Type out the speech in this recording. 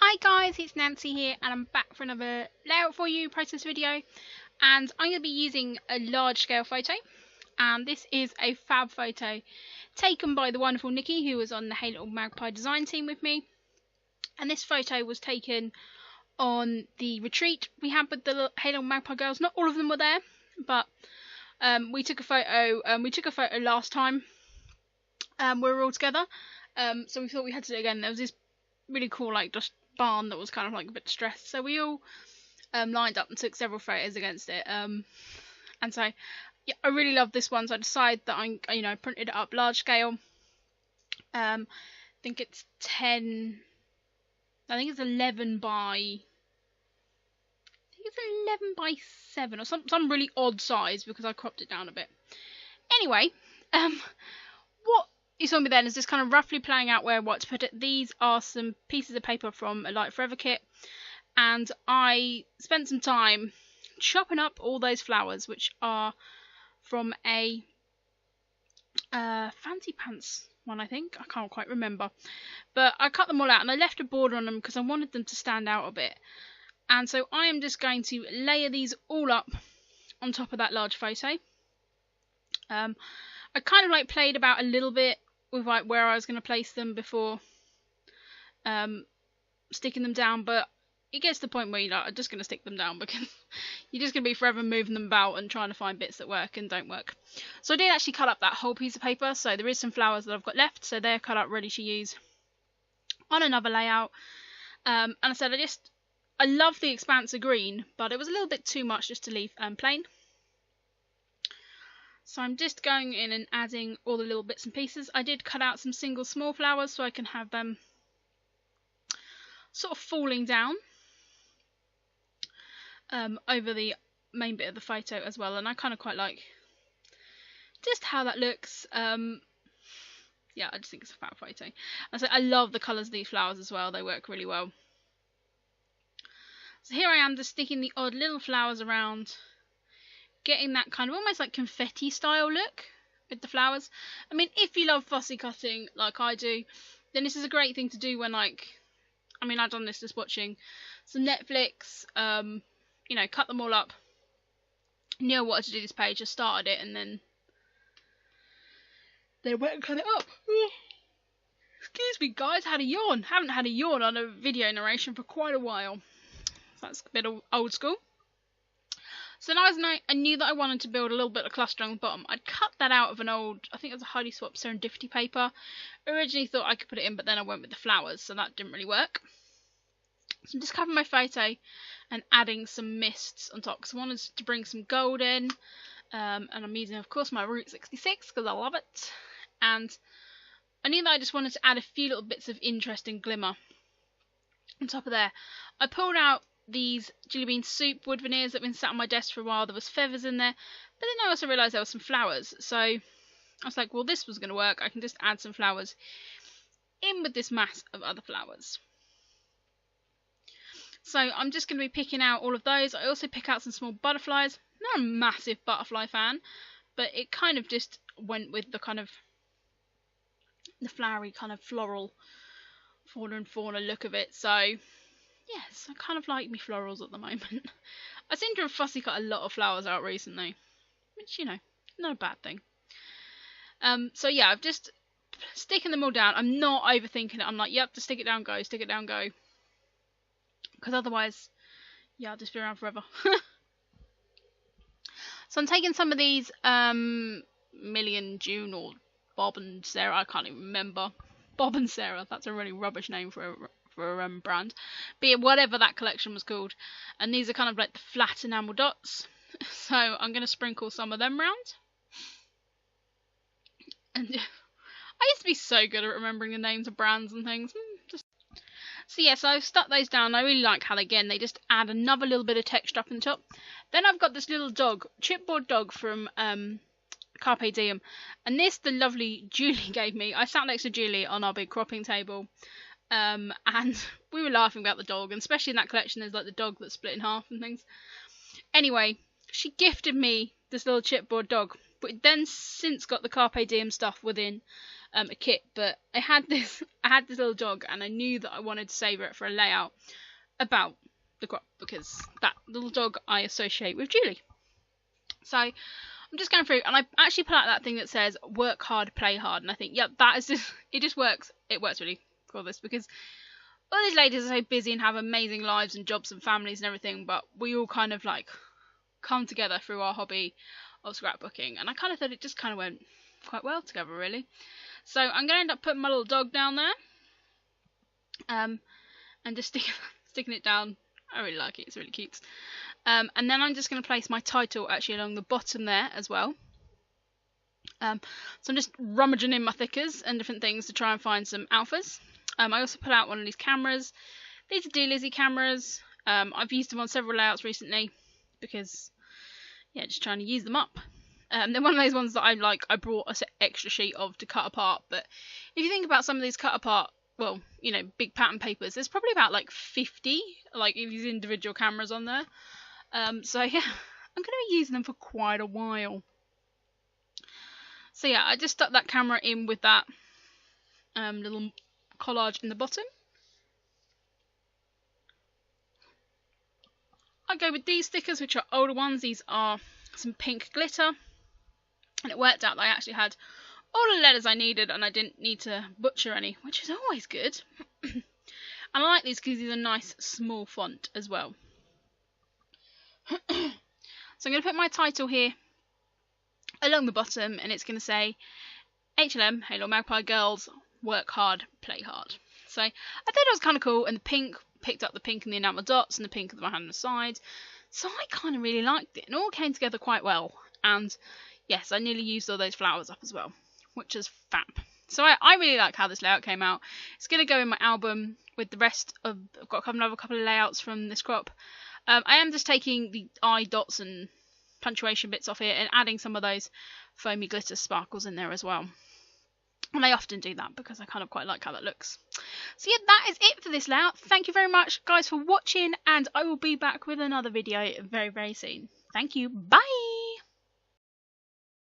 Hi guys, it's Nancy here and I'm back for another layout for you process video, and I'm going to be using a large scale photo, and this is a fab photo taken by the wonderful Nikki, who was on the Hey Little Magpie design team with me. And this photo was taken on the retreat we had with the Hey Little Magpie girls. Not all of them were there, but we took a photo last time we were all together, so we thought we had to do it again. There was this really cool just barn that was kind of like a bit distressed, so we all lined up and took several photos against it, and so yeah, I really love this one, so I decided that I printed it up large scale. I think it's 11 by 7 or some really odd size because I cropped it down a bit. Anyway, what you saw me then is just kind of roughly planning out what to put it. These are some pieces of paper from a Light Forever kit, and I spent some time chopping up all those flowers, which are from a Fancy Pants one, I think. I can't quite remember, but I cut them all out and I left a border on them because I wanted them to stand out a bit. And so I am just going to layer these all up on top of that large photo. I kind of played about a little bit with where I was going to place them before sticking them down, but it gets to the point where you're I'm just going to stick them down because you're just going to be forever moving them about and trying to find bits that work and don't work. So I did actually cut up that whole piece of paper, so there is some flowers that I've got left, so they're cut up ready to use on another layout. And I said I love the expanse of green, but it was a little bit too much just to leave plain. So I'm just going in and adding all the little bits and pieces. I did cut out some single small flowers so I can have them sort of falling down over the main bit of the photo as well, and I kind of quite like just how that looks. Yeah, I just think it's a fab photo. I love the colours of these flowers as well, they work really well. So here I am just sticking the odd little flowers around, getting that kind of almost like confetti style look with the flowers. I mean, if you love fussy cutting like I do, then this is a great thing to do when I've done this just watching some Netflix, cut them all up, knew I wanted to do this page, just started it, and then they went and cut it up. Excuse me guys, had a yawn. Haven't had a yawn on a video narration for quite a while. So that's a bit old school. So now I knew that I wanted to build a little bit of cluster on the bottom. I'd cut that out of an old, I think it was a Heidi Swap Serendipity paper. Originally thought I could put it in, but then I went with the flowers, so that didn't really work. So I'm just covering my photo and adding some mists on top, because I wanted to bring some gold in. And I'm using, of course, my Route 66, because I love it. And I knew that I just wanted to add a few little bits of interesting glimmer on top of there. I pulled out these Jelly Bean Soup wood veneers that have been sat on my desk for a while. There was feathers in there, but then I also realised there were some flowers, so I was like, well, this was going to work. I can just add some flowers in with this mass of other flowers. So I'm just going to be picking out all of those. I also pick out some small butterflies. I'm not a massive butterfly fan, but it kind of just went with the kind of the flowery kind of floral fauna look of it. So yes, I kind of like me florals at the moment. I seem to have fussy cut a lot of flowers out recently, which, not a bad thing. So yeah, I've just sticking them all down. I'm not overthinking it. I'm like, yep, just stick it down, go, stick it down, go. Because otherwise, yeah, I'll just be around forever. So I'm taking some of these Million June or Bob and Sarah, I can't even remember. Bob and Sarah, that's a really rubbish name for a brand, but yeah, whatever that collection was called. And these are kind of like the flat enamel dots, so I'm going to sprinkle some of them round. And I used to be so good at remembering the names of brands and things. So yeah, so I've stuck those down. I really like how, again, they just add another little bit of texture up in the top. Then I've got this little dog, chipboard dog from Carpe Diem, and this the lovely Julie gave me. I sat next to Julie on our big cropping table, and we were laughing about the dog, and especially in that collection there's like the dog that's split in half and things. Anyway, she gifted me this little chipboard dog, but it then since got the Carpe Diem stuff within, a kit, but I had this little dog, and I knew that I wanted to save it for a layout about the crop, because that little dog I associate with Julie. So I'm just going through, and I actually put out that thing that says work hard, play hard, and I think, yep, that is just, it just works. It works really for this, because all these ladies are so busy and have amazing lives and jobs and families and everything, but we all kind of like come together through our hobby of scrapbooking, and I kind of thought it just kind of went quite well together, really. So I'm going to end up putting my little dog down there, and just sticking it down. I really like it, it's really cute. And then I'm just going to place my title actually along the bottom there as well. So I'm just rummaging in my thickers and different things to try and find some alphas. I also put out one of these cameras. These are D-Lizzy cameras. I've used them on several layouts recently because, yeah, just trying to use them up. They're one of those ones that I brought an extra sheet of to cut apart. But if you think about some of these cut apart, well, you know, big pattern papers, there's probably about like 50 like these individual cameras on there. So yeah, I'm going to be using them for quite a while. So yeah, I just stuck that camera in with that little collage in the bottom. I go with these stickers, which are older ones. These are some pink glitter, and it worked out that I actually had all the letters I needed, and I didn't need to butcher any, which is always good. And I like these because these are nice small font as well. So I'm going to put my title here along the bottom, and it's going to say HLM, Hey Little Magpie Girls, work hard, play hard. So I thought it was kind of cool, and the pink picked up the pink and the enamel dots and the pink of the hand on the side. So I kind of really liked it, and it all came together quite well. And yes, I nearly used all those flowers up as well, which is fab. So I really like how this layout came out. It's going to go in my album with the rest of, I've got another couple of layouts from this crop. I am just taking the eye dots and punctuation bits off here and adding some of those foamy glitter sparkles in there as well. And I often do that because I kind of quite like how that looks. So yeah, that is it for this layout. Thank you very much, guys, for watching, and I will be back with another video very, very soon. Thank you. Bye!